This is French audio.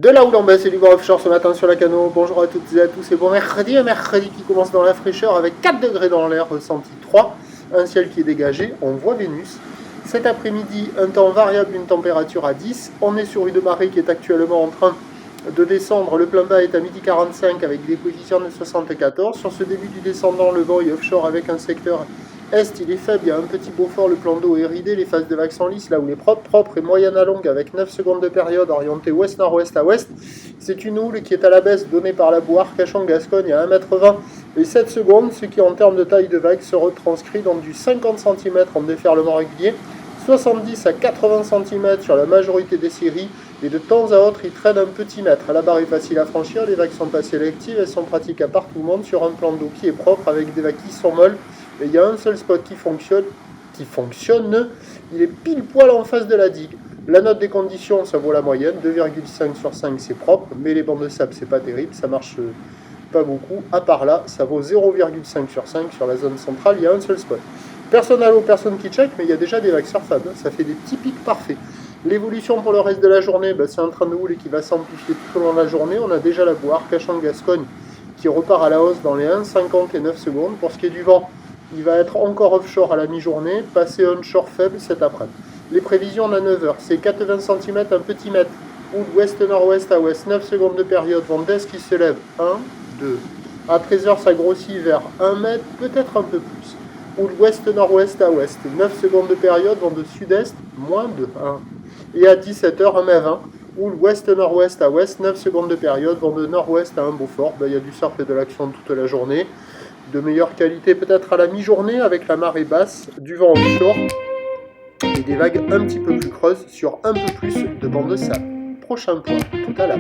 De la houle en baisse et du vent offshore ce matin sur la Cano. Bonjour à toutes et à tous et bon mercredi. Un mercredi qui commence dans la fraîcheur avec 4 degrés dans l'air, ressenti 3. Un ciel qui est dégagé, on voit Vénus. Cet après-midi, un temps variable, une température à 10. On est sur une marée qui est actuellement en train de descendre. Le plein bas est à 12h45 avec des positions de 74. Sur ce début du descendant, le vent est offshore avec un secteur est, il est faible, il y a un petit Beaufort, le plan d'eau est ridé, les phases de vagues sont lisses, là où il est propre et moyenne à longue avec 9 secondes de période orientée ouest-nord-ouest à ouest. C'est une houle qui est à la baisse donnée par la boue Arcachon-Gascogne à 1,20 m et 7 secondes, ce qui en termes de taille de vague se retranscrit dans du 50 cm en déferlement régulier, 70 à 80 cm sur la majorité des séries, et de temps à autre il traîne un petit mètre. La barre est facile à franchir, les vagues sont pas sélectives, elles sont pratiques à tout le monde sur un plan d'eau qui est propre avec des vagues qui sont molles. Et il y a un seul spot qui fonctionne, il est pile poil en face de la digue. La note des conditions, ça vaut la moyenne, 2,5 sur 5 c'est propre, mais les bancs de sable c'est pas terrible, ça marche pas beaucoup. À part là, ça vaut 0,5 sur 5 sur la zone centrale, il y a un seul spot. Personne à l'eau, personne qui check, mais il y a déjà des vagues surfables, ça fait des petits pics parfaits. L'évolution pour le reste de la journée, c'est un train de houle qui va s'amplifier tout au long de la journée. On a déjà la boue Arcachon-Gascogne qui repart à la hausse dans les 1,50 et 9 secondes. Pour ce qui est du vent, il va être encore offshore à la mi-journée, passer onshore faible cet après-midi. Les prévisions à 9h, c'est 80 cm, un petit mètre, ou d'ouest-nord-ouest à ouest, 9 secondes de période, vent d'est qui se lève, 1, 2. À 13h, ça grossit vers 1 mètre, peut-être un peu plus. Ou d'ouest-nord-ouest à ouest, 9 secondes de période, vent de sud-est, moins de 1. Et à 17h, 1 m 20, ou l'ouest-nord-ouest à ouest, 9 secondes de période, vent de nord-ouest à un Beaufort. Il y a du surf et de l'action toute la journée. De meilleure qualité peut-être à la mi-journée avec la marée basse, du vent offshore et des vagues un petit peu plus creuses sur un peu plus de bancs de sable. Prochain point, tout à l'heure.